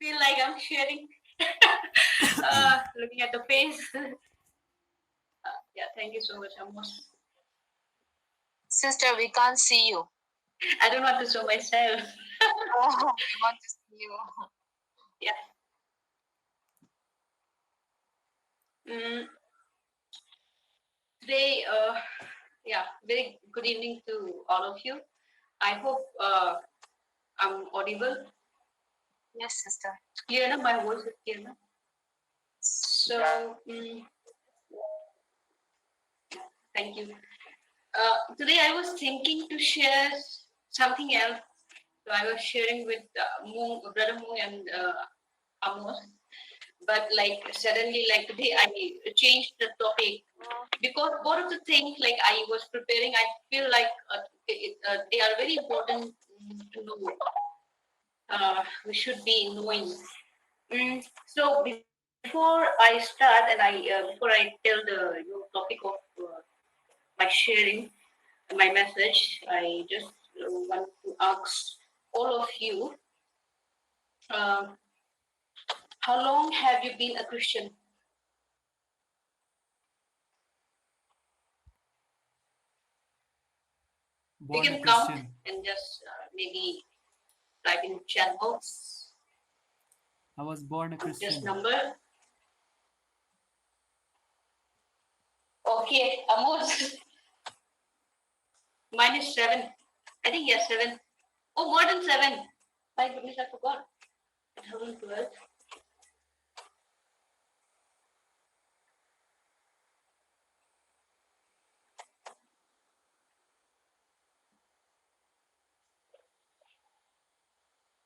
feel like I'm sharing. Looking at the face. Yeah, thank you so much, Amos. Sister, we can't see you. I don't want to show myself. Oh, we want to see you. Yeah. Today, yeah, very good evening to all of you. I hope I'm audible. Yes, sister. Clear enough? My voice is clear enough. So, thank you. Today I was thinking to share something else. So I was sharing with Brother Moong and Amos. But like suddenly, like today, I changed the topic because both of the things like I was preparing, I feel like they are very important to know. We should be knowing. So before I start and before I tell the topic of my sharing my message, I just want to ask all of you, uh, how long have you been a Christian? You Born a can count Christian. and just maybe type in chat box. I was born a Just Christian. number. Okay, Amos. Mine is 7. I think yes, 7. Oh, more than 7. My goodness, I forgot. 2012.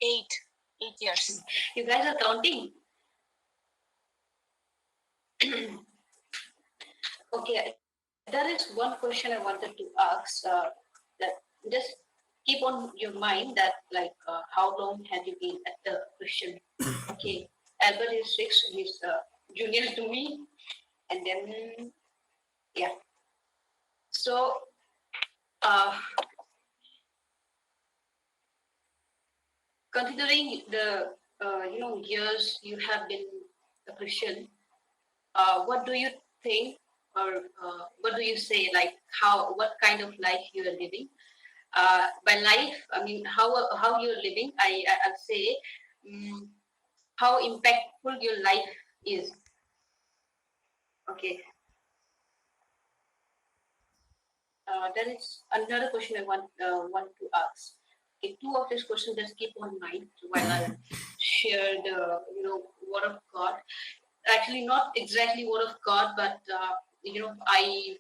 Eight years. You guys are counting. Okay, there is one question I wanted to ask. That just keep on your mind that like how long have you been at the Christian? Okay, Albert is 6. He's junior to me, and then yeah. So uh, considering the years you have been a Christian, what do you think, or what do you say? Like what kind of life you are living? By life, I mean how you're living. I'll say how impactful your life is. Okay. There is another question I want to ask. Okay, two of these questions just keep on mind while I share the word of God. Actually, not exactly word of God, but mm,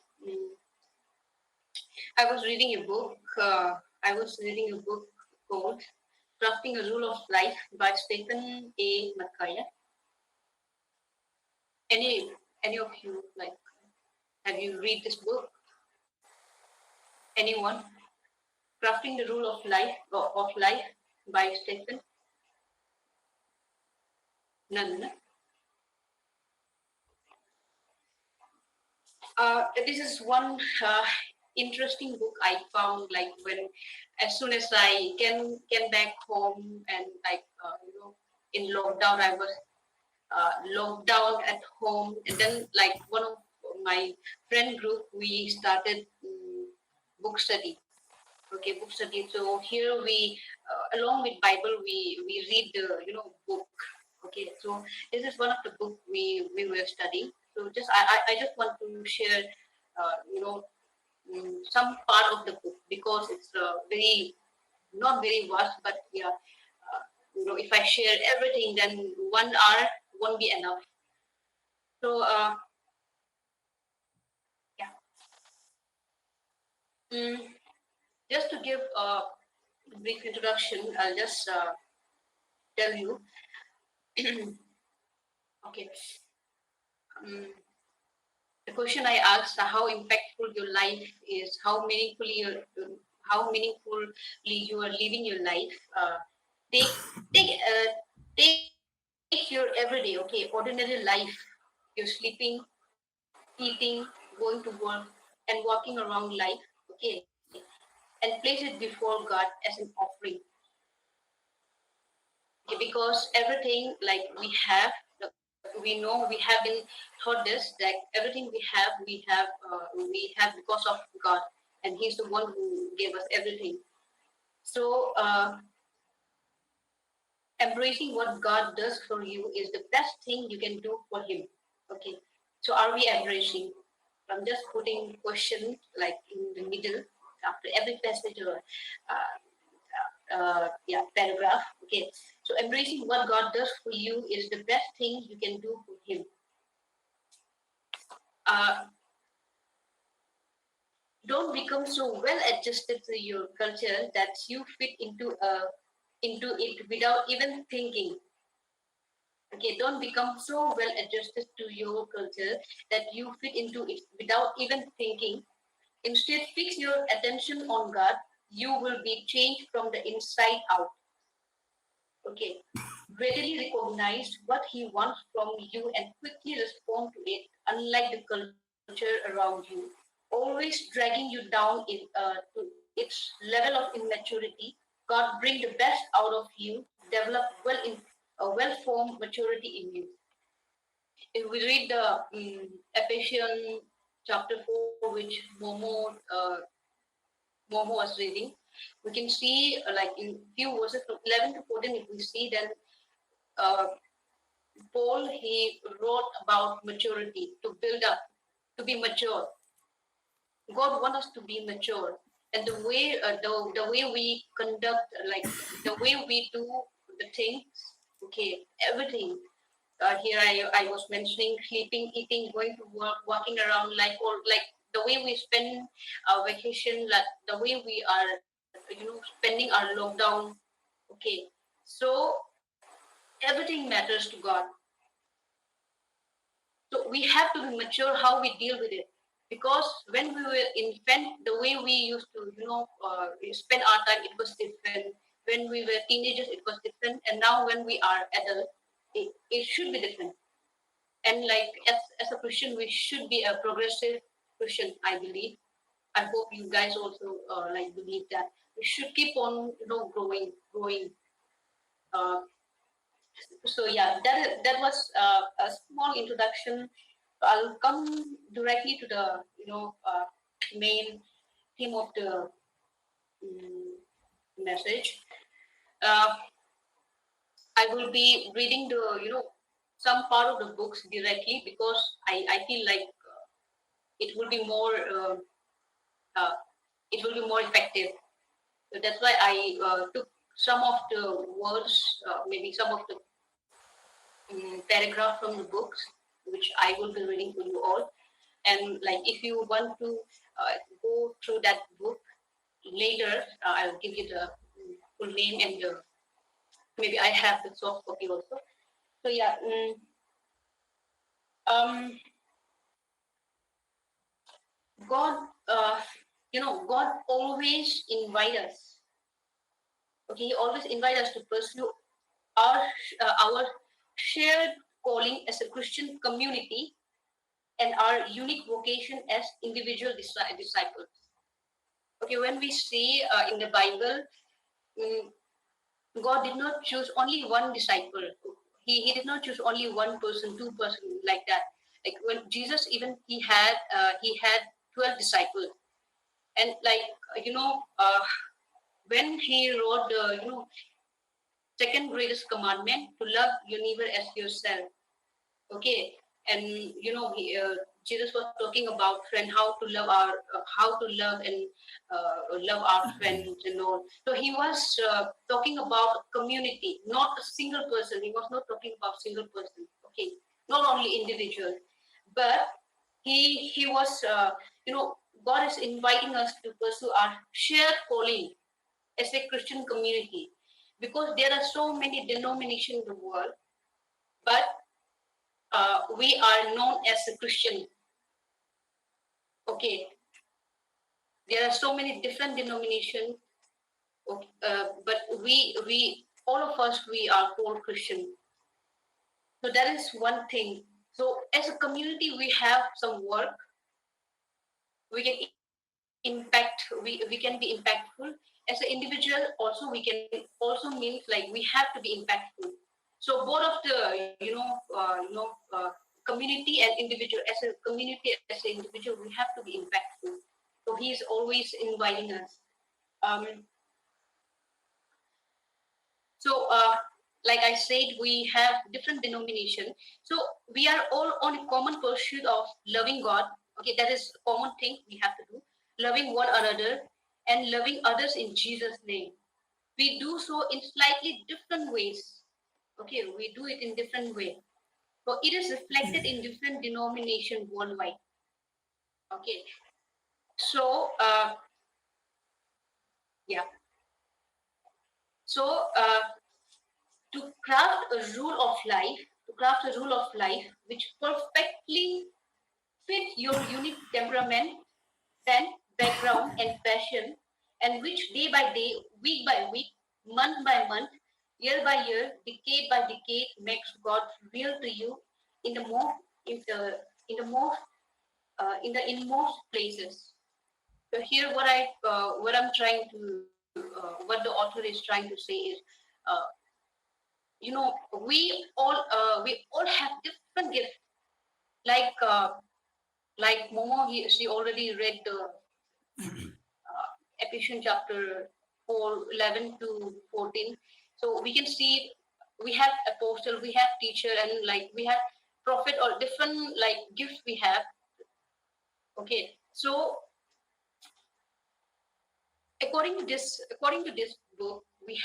I was reading a book. I was reading a book called "Crafting a Rule of Life" by Stephen A. McKaya. Any of you like? Have you read this book? Anyone? Crafting the Rule of Life by Stephen. None. This is one interesting book I found. Like when, as soon as I came back home and like in lockdown, I was locked down at home, and then like one of my friend group we started book study. Okay, book study. So here we, along with Bible, we read the book. Okay, so this is one of the book we were studying. So just I just want to share, some part of the book because it's very not very vast, but yeah, if I share everything, then 1 hour won't be enough. So yeah, mm, just to give a brief introduction, I'll just tell you. Okay. Um, the question I asked, how impactful your life is, how meaningfully you are living your life. Take take uh, take your everyday, okay, ordinary life. You're sleeping, eating, going to work, and walking around life, okay, and place it before God as an offering. because everything like we know we have been taught this that everything we have because of God, and He's the one who gave us everything. So embracing what God does for you is the best thing you can do for Him. Okay, so are we embracing? I'm just putting question like in the middle after every passage or paragraph. Okay, so embracing what God does for you is the best thing you can do for Him. Uh, don't become so well adjusted to your culture that you fit into it without even thinking. Okay, don't become so well adjusted to your culture that you fit into it without even thinking. Instead, fix your attention on God. You will be changed from the inside out. Okay, readily recognize what He wants from you and quickly respond to it, unlike the culture around you, always dragging you down to its level of immaturity. God bring the best out of you, develop well-formed maturity in you. If we read the Ephesians chapter 4, which Momo was reading, we can see like in few verses from 11 to 14, if we see then uh, Paul, he wrote about maturity, to build up, to be mature. God wants us to be mature. And the way we conduct, like the way we do the things, okay, everything. Here I was mentioning sleeping, eating, going to work, walking around, like or like the way we spend our vacation, like the way we are, spending our lockdown. Okay, so everything matters to God. So we have to be mature how we deal with it. Because when we were infant, the way we used to, spend our time, it was different. When we were teenagers, it was different. And now when we are adult, it should be different. And like as a Christian, we should be a progressive Christian, I believe. I hope you guys also like believe that. We should keep on, growing. Uh, so yeah, that was a small introduction. I'll come directly to the main theme of the message. uh, I will be reading the some part of the books directly because I feel like it will be more uh, it will be more effective. So that's why I took some of the words, maybe some of the paragraph from the books, which I will be reading for you all. And like, if you want to go through that book later, I'll give you the full name and maybe I have the soft copy also. So yeah, um, God, God always invite us. Okay, He always invite us to pursue our our shared calling as a Christian community and our unique vocation as individual disciples. Okay, when we see in the Bible, um, God did not choose only one disciple. He did not choose only one person, two person like that. Like when Jesus even he had 12 disciples, and like when he wrote the second greatest commandment to love your neighbor as yourself. Okay, and Jesus was talking about friend, how to love and love our friends and all. So he was talking about community, not a single person. He was not talking about single person. Okay, not only individual, but he was God is inviting us to pursue our shared calling as a Christian community, because there are so many denominations in the world, but we are known as a Christian. Okay, there are so many different denominations, okay, but we all of us we are called Christian. So that is one thing. So as a community, we have some work. We can impact. We can be impactful, and as an individual, also we can also means like we have to be impactful. So both of the community and individual, as a community, as an individual, we have to be impactful. So he is always inviting us. Um, so, like I said, we have different denomination. So we are all on a common pursuit of loving God. Okay, that is a common thing we have to do. Loving one another and loving others in Jesus' name. We do so in slightly different ways. Okay, we do it in different way. So it is reflected in different denomination worldwide. Okay, so yeah, so to craft a rule of life, to craft a rule of life which perfectly fit your unique temperament, and background and passion, and which day by day, week by week, month by month, year by year, decade by decade makes God real to you in the most in the most in the inmost places. So here, what I'm trying to what the author is trying to say is, uh, we all have different gifts. Like Momo, she already read the Ephesians chapter 4, 11 to 14. So we can see we have apostle, we have teacher, and like we have prophet, or different like gifts we have. Okay, so according to this book, we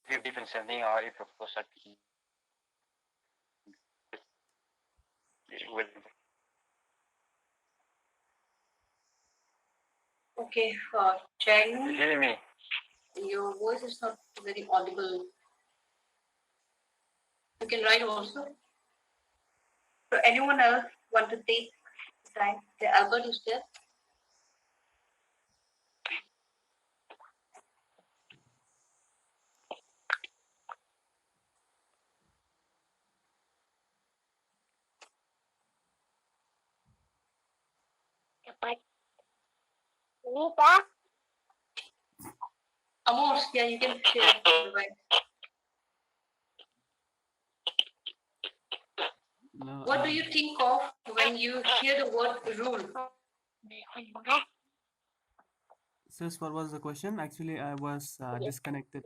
if you different something or if of course will okay. Chang, hear me. your voice is not very audible. You can write also. So anyone else want to take time? The Albert is there. Amos, yeah, you can share. Right. No, What do you think of when you hear the word rule? sis, what was the question? Actually, I was disconnected.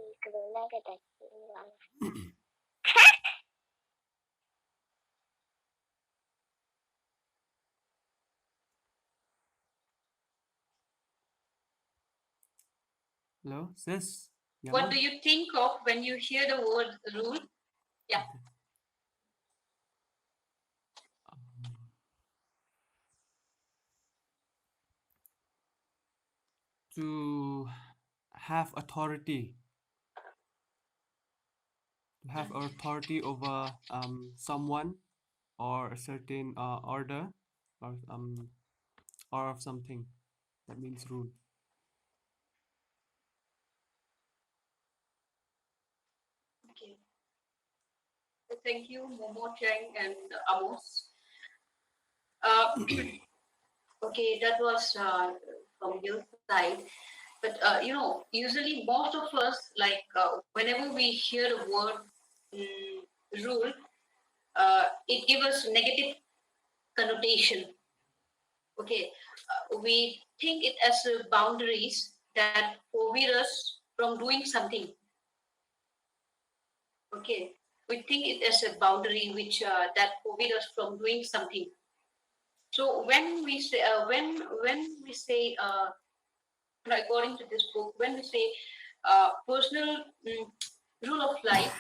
Hello, sis. What Yamang. do you think of when you hear the word rule? Yeah. Okay. To have authority, to have authority over someone, or a certain order, or of something. That means rule. Okay. So thank you, Momo, Cheng, and Amos. Uh, okay, that was from your side. But usually most of us, like whenever we hear the word rule, it gives us negative connotation. Okay, we think it as boundaries that forbid us from doing something. Okay, we think it as a boundary which that forbid us from doing something. So when we say according to this book, when we say personal rule of life,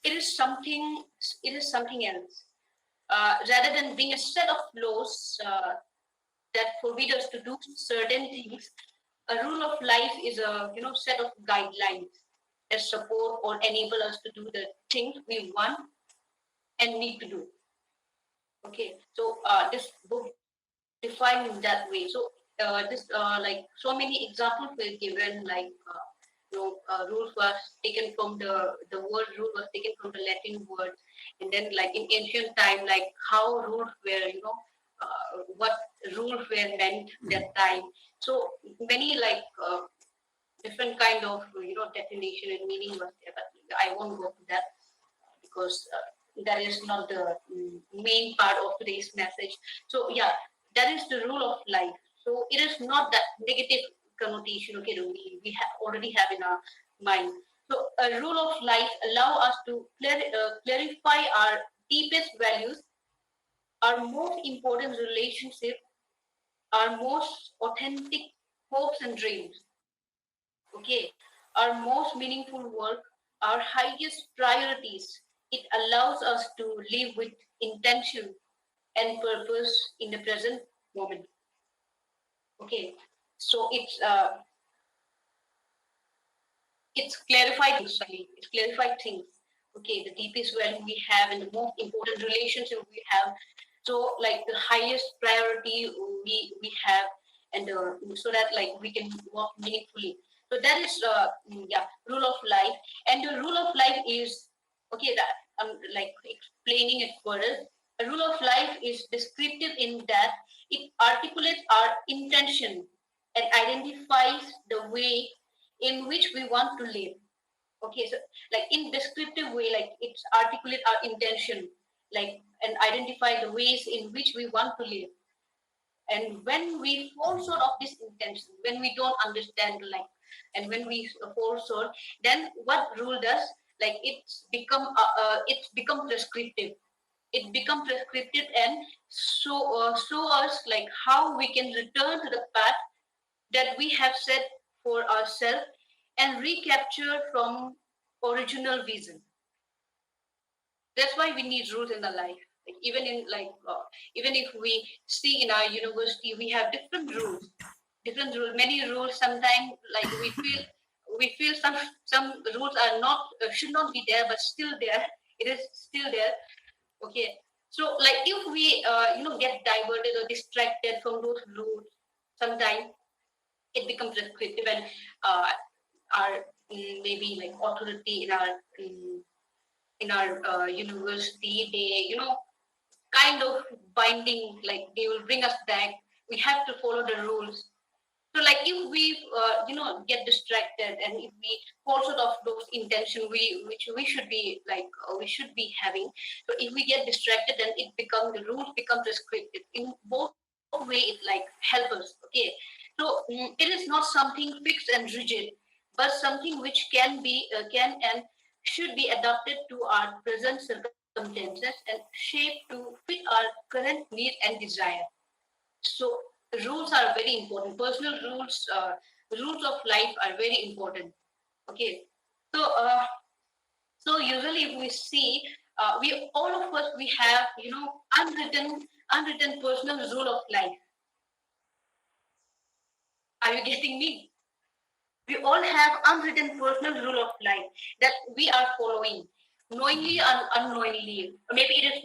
it is something. It is something else. Rather than being a set of laws that forbid us to do certain things, a rule of life is a set of guidelines that support or enable us to do the things we want and need to do. Okay, so this book defined in that way. So this like so many examples were given, like rules was taken from the word rule was taken from the Latin word, and then like in ancient time, like how rules were what rules were meant that time. So many like different kind of definition and meaning was there, but I won't go to that because that is not the main part of today's message. So yeah, that is the rule of life. So it is not that negative connotation. Okay, that we already have in our mind. So a rule of life allow us to clarify our deepest values, our most important relationship, our most authentic hopes and dreams. Okay, our most meaningful work, our highest priorities. It allows us to live with intention and purpose in the present moment. Okay, so it's clarified things. Sorry, it's clarified things. Okay, the deepest value we have and the most important relationship we have. So like the highest priority we have, and so that like we can work meaningfully. So that is yeah, rule of life. And the rule of life is okay, that I'm like explaining it further. A rule of life is descriptive in that it articulates our intention and identifies the way in which we want to live. Okay, so like in descriptive way, like it's articulate our intention, like and identify the ways in which we want to live. And when we fall short of this intention, when we don't understand, like, and when we fall short, then what rule does? Like it's become prescriptive. It become prescriptive and show us like how we can return to the path that we have set for ourselves and recapture from original vision. That's why we need rules in the life. Like even in like even if we see in our university, we have different rules, different rules, many rules. Sometimes like we feel some rules are not should not be there, but still there. It is still there. Okay. So like if we get diverted or distracted from those rules, sometimes it becomes prescriptive and our maybe like authority in our university, they kind of binding, like they will bring us back. We have to follow the rules. So like if we get distracted and if we fall short of those intention which we should be like we should be having. So if we get distracted, then it become the rules become prescriptive in both way. It like help us. Okay, so it is not something fixed and rigid, but something which can and should be adapted to our present circumstances and shaped to fit our current need and desire. So rules are very important. Personal rules, rules of life are very important. Okay, so so usually if we see, we all of us we have unwritten personal rule of life. Are you getting me? We all have unwritten personal rule of life that we are following. knowingly and unknowingly. Maybe it is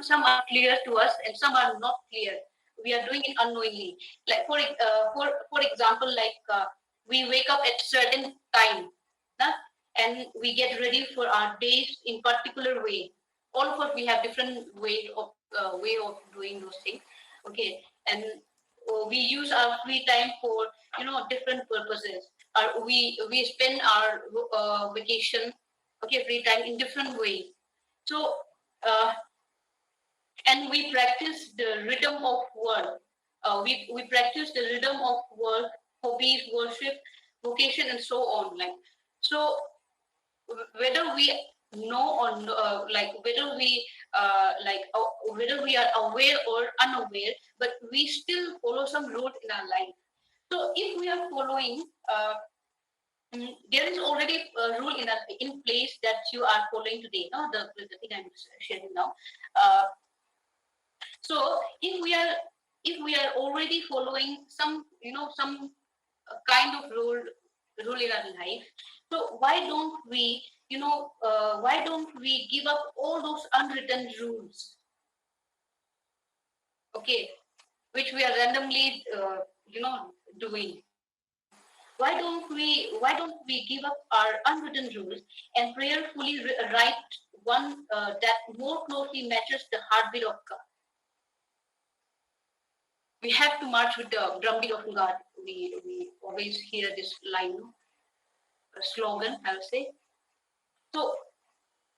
some are clear to us and some are not clear. We are doing it unknowingly. Like for example, like we wake up at certain time, huh? And we get ready for our days in particular way. All of us we have different way of doing those things. Okay, and we use our free time for different purposes. We spend our vacation, okay, free time in different ways. So. Uh, and we practice the rhythm of work. We practice the rhythm of work, hobbies, worship, vocation, and so on. Like so, whether we know or like whether we are aware or unaware, but we still follow some rules in our life. So if we are following. There is already a rule in place that you are following today. No, the thing I'm sharing now. Uh, So if we are already following some kind of rule in our life, so why don't we give up all those unwritten rules, okay, which we are randomly doing. Why don't we give up our unwritten rules and prayerfully write one that more closely matches the heartbeat of God? We have to march with the drumbeat of God. We always hear this line, no? A slogan, I would say. So,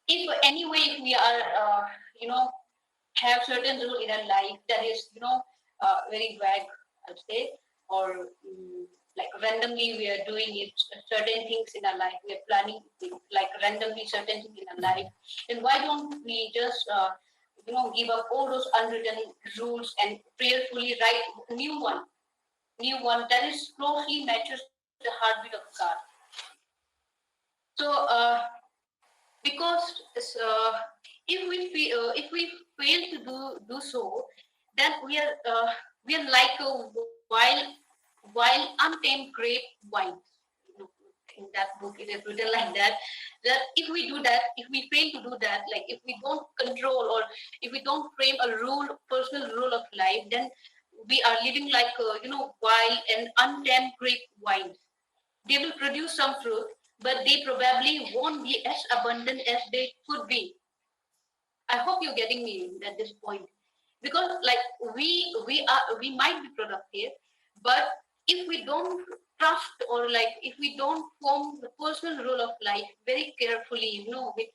if anyway, if we are, have certain rule in our life that is, very vague, I would say, or like randomly we are doing it, certain things in our life, we are planning like randomly certain things in our life, then why don't we just, give up all those unwritten rules and prayerfully write new one that is closely matches the heartbeat of God. So, because if we fail to do so, then we are like a wild untamed grapevine. In that book, it is written like that. That if we do that, if we fail to do that, like if we don't control or if we don't frame a personal rule of life, then we are living like wild and untamed grapevines. They will produce some fruit, but they probably won't be as abundant as they could be. I hope you're getting me at this point. Because like we might be productive, but if we don't trust or like if we don't form the personal rule of life very carefully, with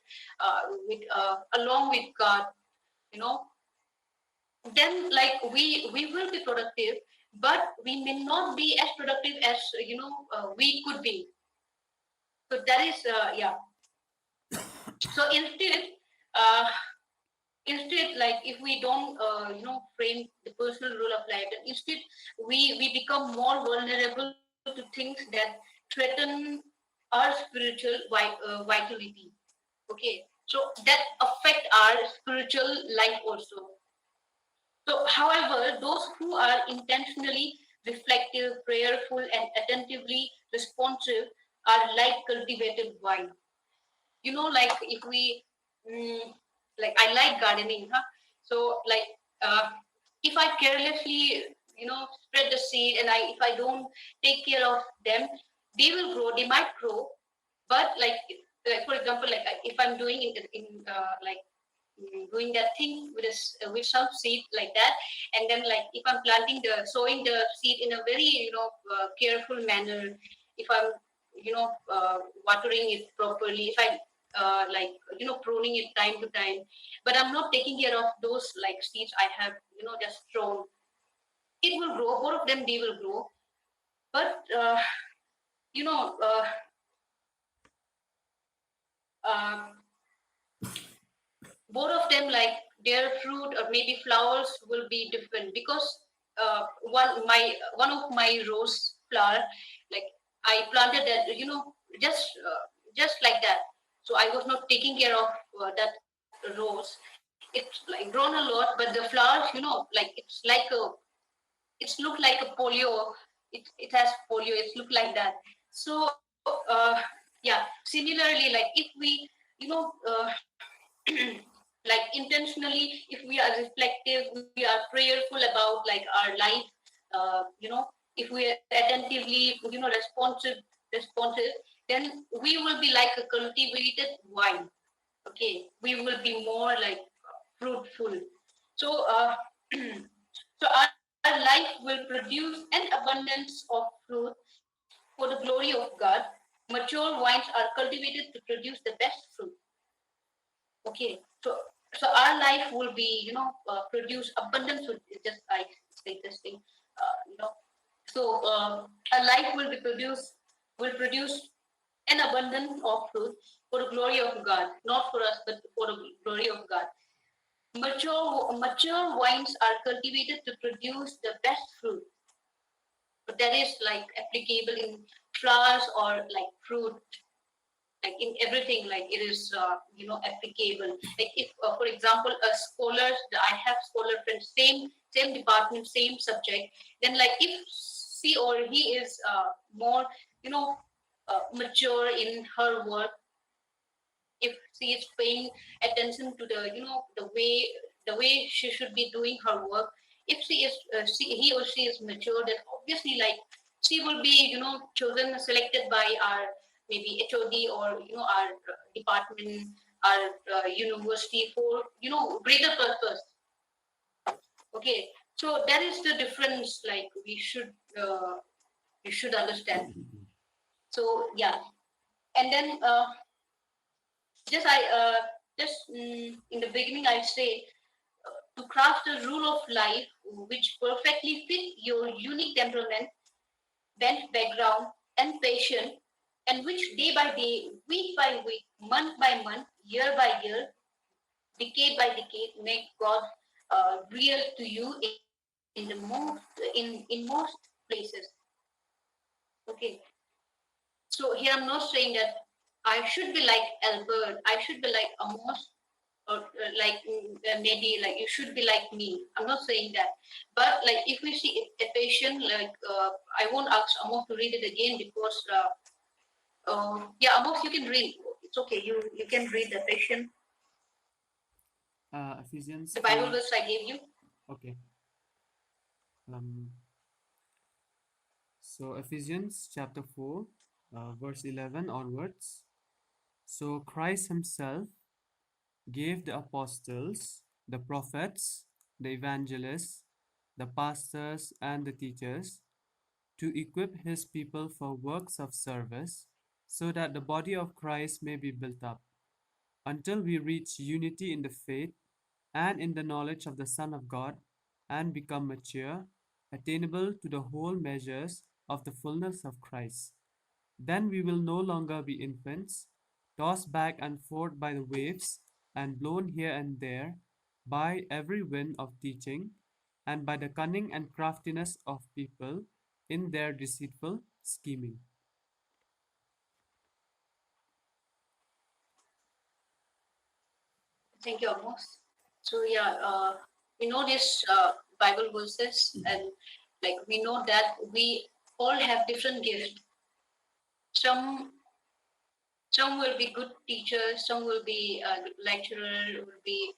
along with God, you know, then like we will be productive, but we may not be as productive as we could be. So that is yeah. So uh, instead, like if we don't frame the personal rule of life, then instead we become more vulnerable to things that threaten our spiritual vitality. Okay, so that affect our spiritual life also. So, however, those who are intentionally reflective, prayerful, and attentively responsive are like cultivated wine. Like if we, mm, like I like gardening, huh? So, like, if I carelessly, spread the seed, and if I don't take care of them, they will grow. They might grow, but like for example, like if I'm doing in like doing that thing with some seed like that, and then like if I'm sowing the seed in a very careful manner, if I'm watering it properly, if I pruning it time to time, but I'm not taking care of those like seeds I have just thrown, it will grow, both of them they will grow, but you know uh, uh, both of them like their fruit or maybe flowers will be different because one of my rose flower, like I planted that just like that, so I was not taking care of that rose. It's like grown a lot, but the flowers, like it's look like a polio. It has polio, it's look like that. So yeah, similarly, like if we, you know, like intentionally, if we are reflective, we are prayerful about like our life, if we are attentively, responsive, then we will be like a cultivated wine. Okay, we will be more like fruitful. So, so our life will produce an abundance of fruit for the glory of God. Mature wines are cultivated to produce the best fruit. Okay, so our life will be, produce abundance fruit. It's just I say this thing, you know. So our life will produce an abundance of fruit for the glory of God, not for us, but for the glory of God. Mature wines are cultivated to produce the best fruit. But that is like applicable in flowers or like fruit, like in everything, like it is applicable. Like if for example a scholar, I have scholar friends, same department, same subject, then like if she or he is more you know mature in her work, if she is paying attention to the way she should be doing her work, if he or she is mature, then obviously like she will be chosen, selected by our maybe HOD or our department, our university for greater purpose. Okay, so that is the difference, like we should understand. So yeah, and then just I just in the beginning I say, to craft a rule of life which perfectly fit your unique temperament, bent background, and passion, and which day by day, week by week, month by month, year by year, decade by decade, make God real to you in most places. Okay, so here I'm not saying that I should be like Albert, I should be like Amos, or like maybe like you should be like me. I'm not saying that, but like if we see a patient, like I won't ask Amos to read it again because yeah, Amos, you can read. It's okay. You can read the patient, Ephesians the Bible 4. verse I gave you. Okay. Um, so Ephesians chapter 4, verse 11 onwards. So Christ himself gave the apostles, the prophets, the evangelists, the pastors, and the teachers to equip his people for works of service, so that the body of Christ may be built up until we reach unity in the faith and in the knowledge of the Son of God, and become mature, attainable to the whole measures of the fullness of Christ. Then we will no longer be infants, tossed back and forth by the waves, and blown here and there by every wind of teaching, and by the cunning and craftiness of people in their deceitful scheming. Thank you, Amos. So yeah, we know this Bible verses, and like we know that we all have different gifts. Some some will be good teachers, some will be good lecturer, will be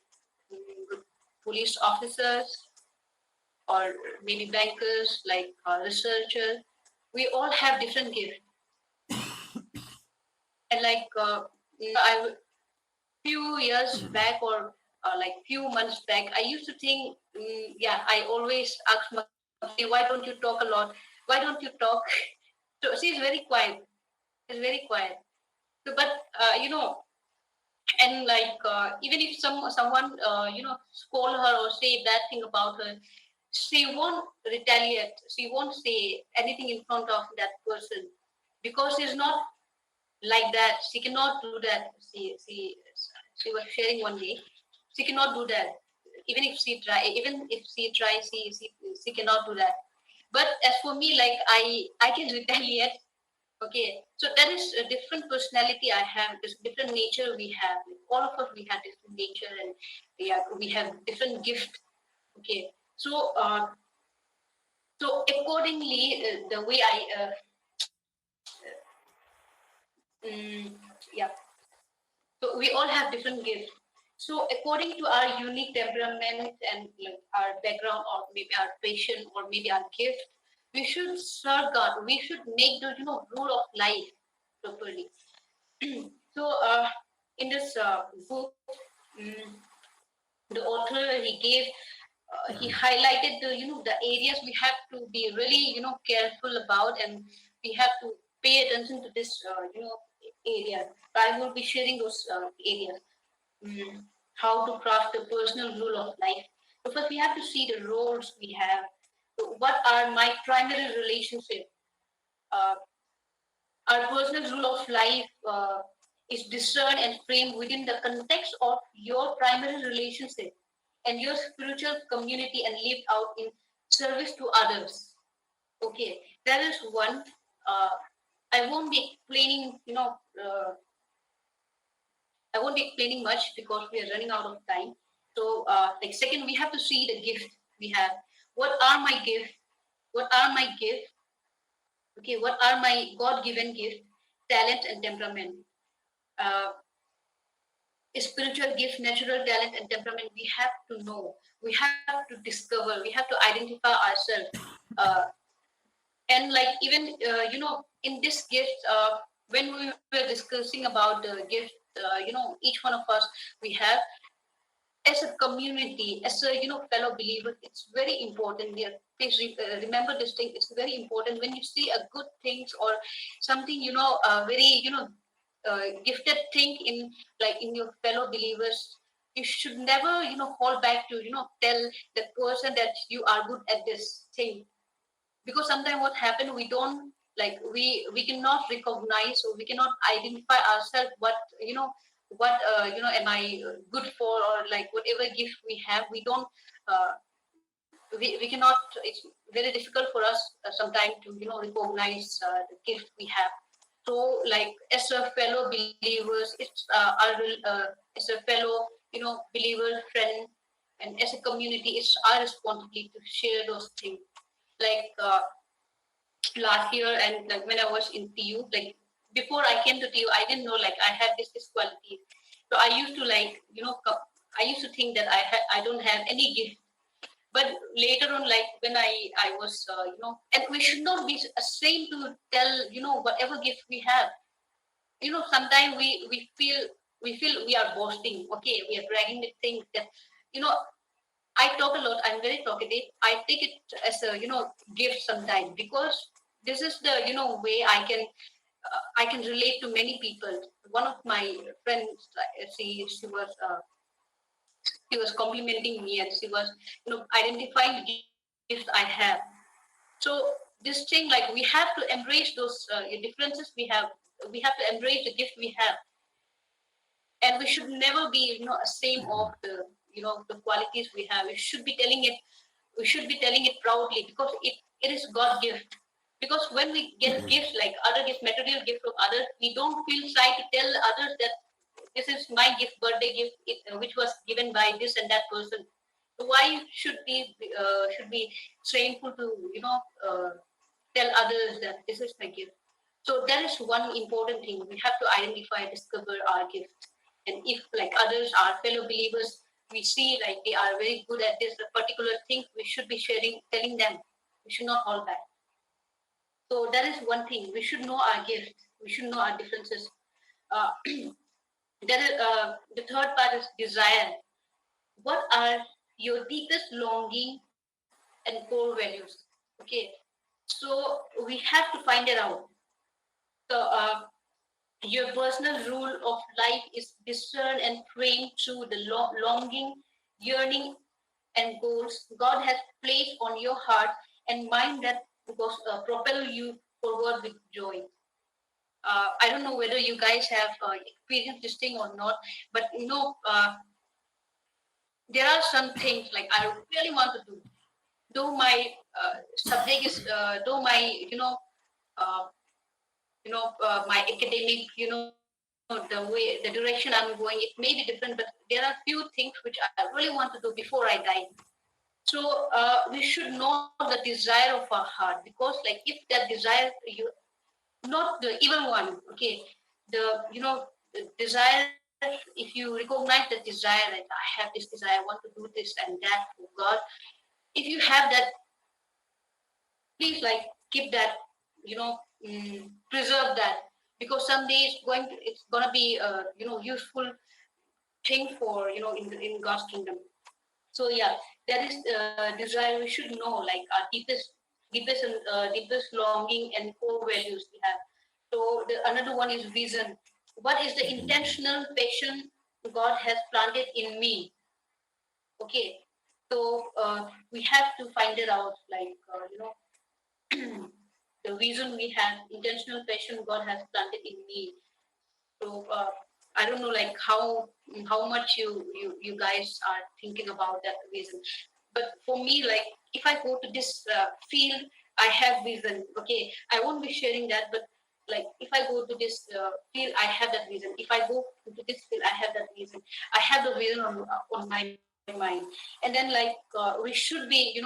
good police officers, or maybe bankers, like researchers. We all have different gifts, and like few years back, or like few months back, I used to think, yeah, I always ask my mom, why don't you talk a lot? Why don't you talk? So she's very quiet. She's very quiet. So, but and like even if someone scold her or say bad thing about her, she won't retaliate. She won't say anything in front of that person because she's not like that. She cannot do that. She was sharing one day. She cannot do that. Even if she tries, she cannot do that. But as for me, like I can retaliate. Okay, so that is a different personality I have. This different nature we have. Like, all of us we have different nature, and yeah, we have different gift. Okay, so accordingly, the way Mm, yeah. So we all have different gifts. So according to our unique temperament and like our background, or maybe our passion, or maybe our gift, we should serve God. We should make the rule of life properly. So in this book, mm, the author he highlighted the the areas we have to be really careful about, and we have to pay attention to this area. I will be sharing those areas. Mm, how to craft a personal rule of life. So first, we have to see the roles we have. So what are my primary relationships? Uh, our personal rule of life is discerned and framed within the context of your primary relationship and your spiritual community, and lived out in service to others. Okay, that is one. Uh, I won't be explaining, I won't be explaining much because we are running out of time. So, like second, we have to see the gift we have. What are my gifts? What are my gifts? Okay, what are my God-given gifts, talent, and temperament? Uh, Spiritual gifts, natural talent, and temperament. We have to know. We have to discover. We have to identify ourselves. Uh, and like even in this gift, when we were discussing about the gift, each one of us we have as a community, as a fellow believer, it's very important. Yeah, please remember this thing. It's very important when you see a good things or something, very gifted thing in like in your fellow believers. You should never hold back to tell the person that you are good at this thing, because sometimes what happened, we don't like we cannot recognize, or we cannot identify ourselves what what am I good for, or like whatever gift we have, we don't uh, we cannot, it's very difficult for us sometimes to recognize the gift we have. So like as a fellow believers, it's as a fellow believer friend, and as a community, it's our responsibility to share those things. Like last year, and like when I was in TU, like before I came to TU, I didn't know like I had this quality. So I used to like I used to think that I don't have any gift. But later on, like when I was and we should not be ashamed to tell whatever gift we have. Sometimes we feel we are boasting. Okay, we are bragging the things that you know I talk a lot. I'm very talkative. I take it as a gift sometimes, because this is the way I can relate to many people. One of my friends, she was complimenting me, and she was identifying the gifts I have. So this thing, like we have to embrace those differences we have. We have to embrace the gift we have, and we should never be ashamed of the qualities we have. We should be telling it proudly, because it is God gift. Because when we get gifts, like other gifts, material gift from others, we don't feel shy to tell others that this is my gift, birthday gift, which was given by this and that person. So why should be shameful to uh, tell others that this is my gift? So that is one important thing. We have to identify, discover our gifts. And if like others, our fellow believers, we see like they are very good at this particular thing, we should be sharing, telling them. We should not hold back. So that is one thing. We should know our gifts. We should know our differences. Uh, the third part is desire. What are your deepest longing and core values? Okay. So we have to find it out. So your personal rule of life is discerned and framed through the longing, yearning, and goals God has placed on your heart and mind, that because propel you forward with joy. I don't know whether you guys have experienced this thing or not, but there are some things like I really want to do. Though my subject is, though my uh, my academic, the way, the direction I'm going, it may be different, but there are few things which I really want to do before I die. So we should know the desire of our heart, because like if that desire, you not the evil one, okay, the desire, if you recognize the desire, like I have this desire, I want to do this and that for God. If you have that, please like keep that, preserve that, because someday it's gonna be useful thing for in God's kingdom. So yeah, that is desire. We should know like our deepest longing and core values we have. So the another one is vision. What is the intentional passion God has planted in me? Okay, so we have to find it out. Like the reason we have intentional passion God has planted in me. So I don't know like how much you guys are thinking about that reason. But for me, like if I go to this field, I have vision. Okay, I won't be sharing that, but like if I go to this field, I have that vision. If I go to this field, I have that vision. I have the vision on my mind. And then like we should be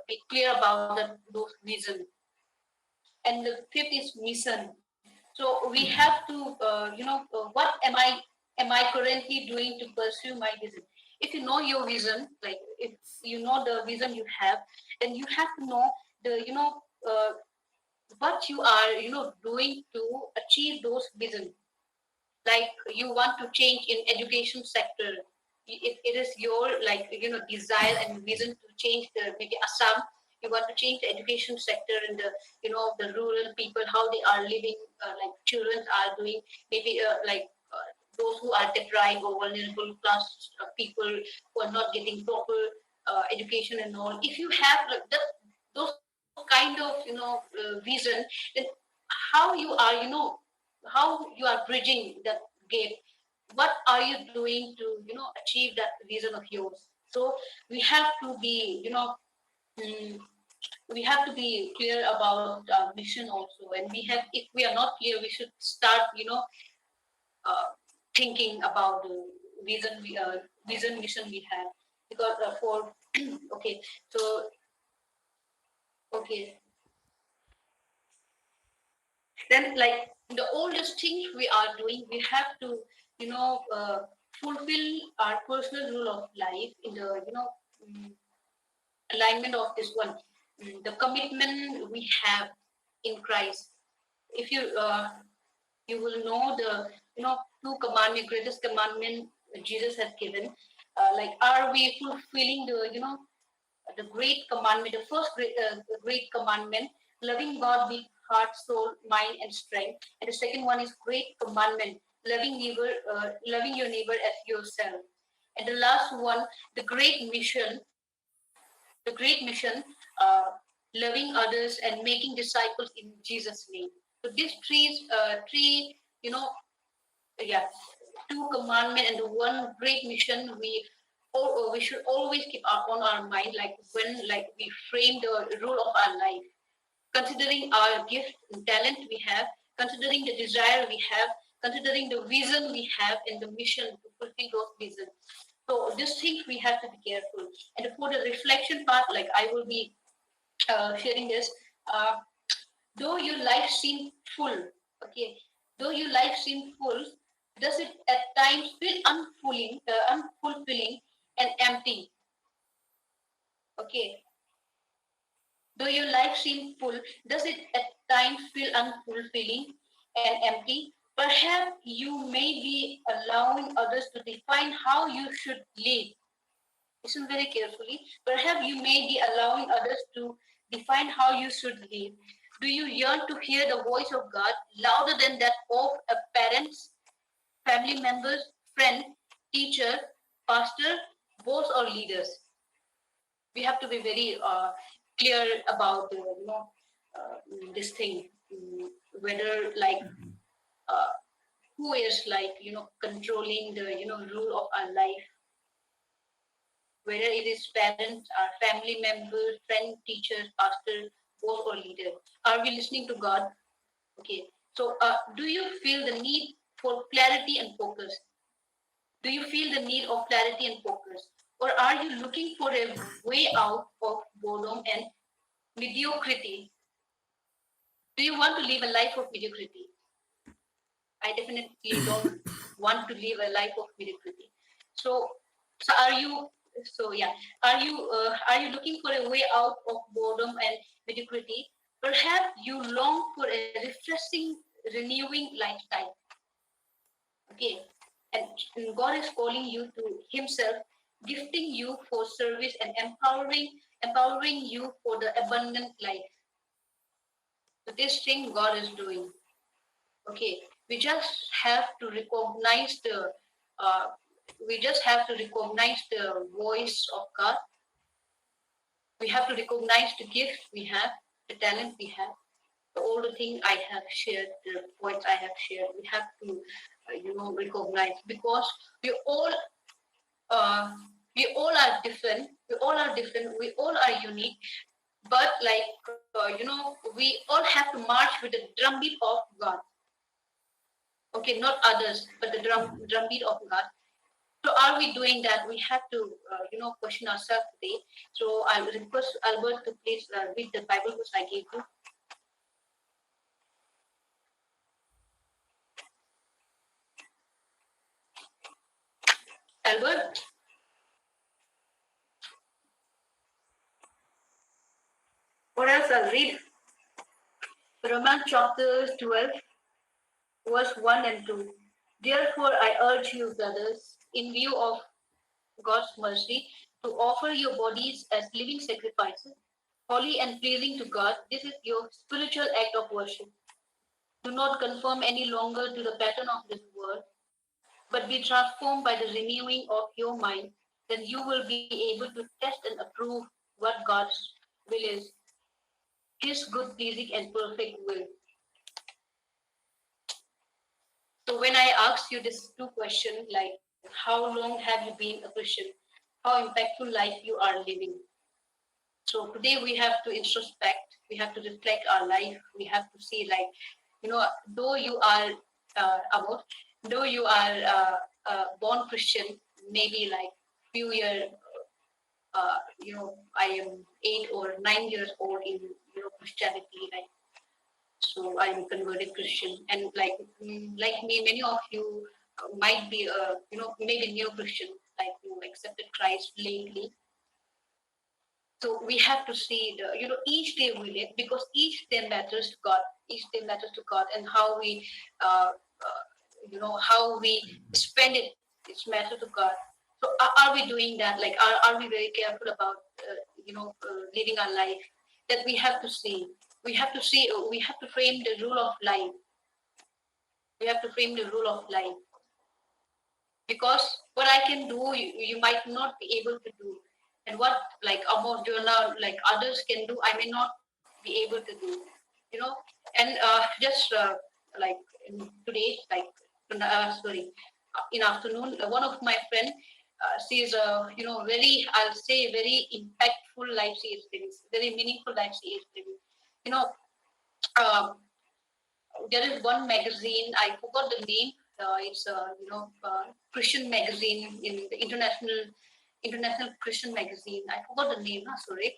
be clear about those vision. And the fifth is mission. So we have to what am I currently doing to pursue my vision? If you know your vision, like if you know the vision you have, then you have to know the what you are doing to achieve those visions. Like you want to change in education sector, if it is your like desire and vision to change the maybe Assam, you want to change the education sector and the the rural people, how they are living, like children are doing, maybe those who are deprived or vulnerable class people who are not getting proper education and all. If you have like those kind of vision, then how you are how you are bridging that gap, what are you doing to achieve that vision of yours. So we have to be mm, we have to be clear about our mission also, and we have, if we are not clear, we should start uh, thinking about the vision mission we have, because for okay, so okay, then like the oldest things we are doing, we have to fulfill our personal rule of life in the mm, alignment of this one, the commitment we have in Christ. If you will know the two commandment, greatest commandment Jesus has given, like are we fulfilling the great commandment, the first great commandment, loving God with heart, soul, mind, and strength. And the second one is great commandment, loving your neighbor as yourself. And the last one, the great mission, uh, loving others and making disciples in Jesus' name. So these three, yeah, two commandment and the one great mission we should always keep on our mind, like when like we frame the rule of our life, considering our gift and talent we have, considering the desire we have, considering the vision we have and the mission to fulfill those visions. So these things we have to be careful. And for the reflection part, like I will be sharing this. Uh, though your life seems full, okay, though your life seems full, does it at times feel unfulfilling and empty? Okay, though your life seems full, does it at times feel unfulfilling and empty? Perhaps you may be allowing others to define how you should live. Listen very carefully. Perhaps you may be allowing others to define how you should live. Do you yearn to hear the voice of God louder than that of a parents, family members, friend, teacher, pastor, boss, or leaders? We have to be very clear about this thing. Whether like uh, who is like controlling the rule of our life, whether it is parents, our family members, friends, teachers, pastors, boss, or leader. Are we listening to God? Okay. So, do you feel the need for clarity and focus? Do you feel the need of clarity and focus? Or are you looking for a way out of boredom and mediocrity? Do you want to live a life of mediocrity? I definitely don't want to live a life of mediocrity. So, so are you? So yeah, are you looking for a way out of boredom and mediocrity? Perhaps you long for a refreshing, renewing lifestyle. Okay, and God is calling you to Himself, gifting you for service and empowering you for the abundant life. So this thing God is doing. Okay, we just have to recognize the uh, voice of God. We have to recognize the gift we have, the talent we have, all the things I have shared, the points I have shared. We have to, recognize, because we all uh, we all are different. We all are different. We all are unique. But we all have to march with the drumbeat of God. Okay, not others, but the drumbeat of God. So are we doing that? We have to, question ourselves today. So I will request Albert to please read the Bible verse I gave you. Albert, what else I'll read? Romans chapter 12, verse 1 and 2. Therefore, I urge you, brothers, in view of God's mercy, to offer your bodies as living sacrifices, holy and pleasing to God. This is your spiritual act of worship. Do not conform any longer to the pattern of this world, but be transformed by the renewing of your mind. Then you will be able to test and approve what God's will is, His good, pleasing, and perfect will. So when I ask you these two questions, like how long have you been a Christian, how impactful life you are living. So today we have to introspect, we have to reflect our life, we have to see, like, though you are about, though you are born Christian, maybe like few years, I am 8 or 9 years old in Christianity, like, so I'm converted Christian, and like me, many of you might be maybe new Christian, like you accepted Christ lately. So we have to see the each day we live, because each day matters to God. Each day matters to God, and how we how we spend it. It's matter to God. So are we doing that? Like, are we very careful about living our life? That we have to see. We have to see. We have to frame the rule of life. We have to frame the rule of life, because what I can do, you might not be able to do, and what like Amos Jonah, like others can do, I may not be able to do, you know. And just like today, like sorry, in afternoon, one of my friend, she is a very, I'll say, very impactful life she is living, very meaningful life she is living. You know, uh, there is one magazine, I forgot the name. It's a Christian magazine, in the international Christian magazine. I forgot the name. Sorry.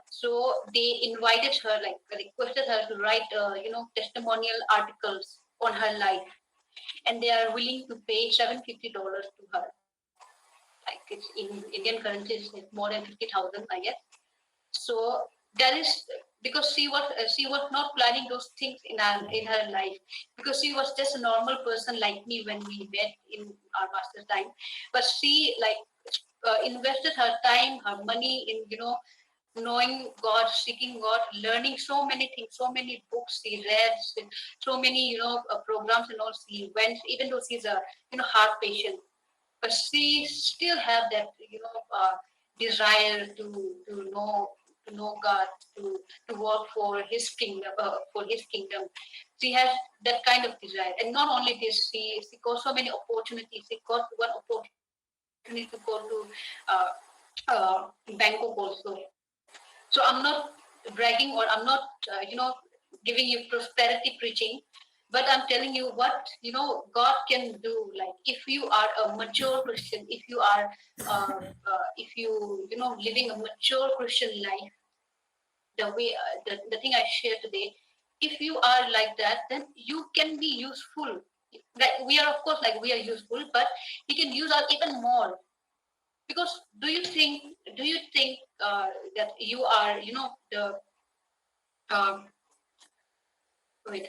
So they invited her, like requested her to write testimonial articles on her life, and they are willing to pay $750 to her. Like, it's in Indian currency, it's more than 50,000, I guess. So that is because she was not planning those things in her life, because she was just a normal person like me when we met in our master's time. But she, like, invested her time, her money in knowing God, seeking God, learning so many things, so many books she read, so many programs and all she went. Even though she's a heart patient, but she still have that desire to know God, to work for His kingdom, She has that kind of desire, and not only this, she got so many opportunities. She got one opportunity to go to Bangkok also. So I'm not bragging, or I'm not giving you prosperity preaching, but I'm telling you what God can do. Like, if you are a mature Christian, if you are if you living a mature Christian life, the way the thing I share today, if you are like that, then you can be useful. like we are, of course, like we are useful, but he can use us even more. Because do you think that you are, the wait,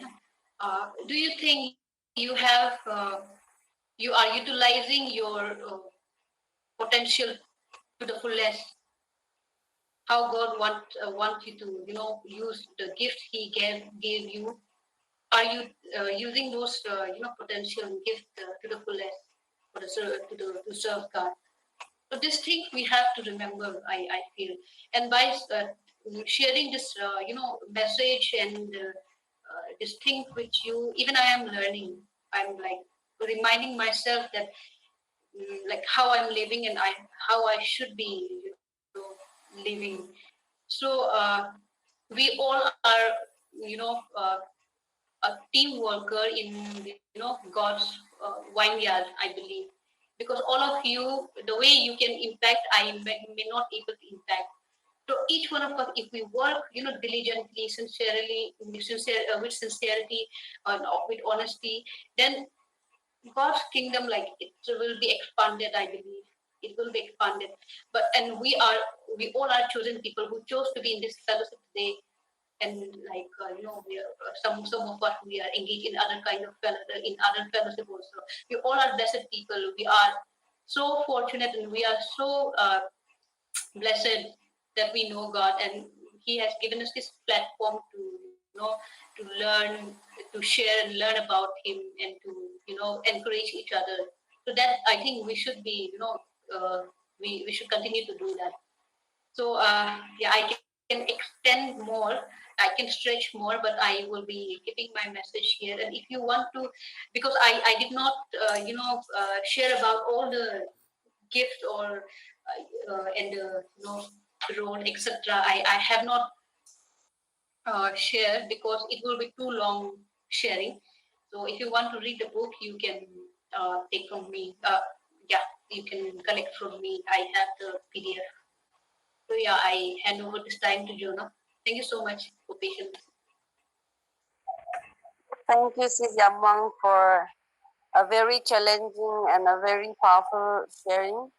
do you think you are utilizing your potential to the fullest? How God want you to, use the gift He gave you? Are you using those, potential gift to the fullest for to serve God? So these things we have to remember. I feel, and by sharing this, message and this thing which you, even I am learning. I'm like reminding myself that, like how I'm living and how I should be, living. So we all are, you know, uh, a team worker in, God's vineyard, I believe, because all of you, the way you can impact, I may not able to impact. So each one of us, if we work, diligently, sincerely, with sincerity, with honesty, then God's kingdom, like it will be expanded. I believe it will be expanded. But and we all are chosen people who chose to be in this fellowship today, and like we are, some of us we are engaged in other kind of in other fellowship also. We all are blessed people. We are so fortunate, and we are so blessed that we know God, and He has given us this platform to, to learn, to share and learn about Him, and to, encourage each other. So that I think we should be, we should continue to do that. So yeah, I can extend more, I can stretch more, but I will be keeping my message here. And if you want to, because I did not, share about all the gifts or and role, etc. I have not shared because it will be too long sharing. So if you want to read the book, you can take from me. Yeah, you can collect from me. I have the PDF. So yeah, I hand over this time to Jonah. Thank you so much for patience. Thank you, Sis Yamang, for a very challenging and a very powerful sharing.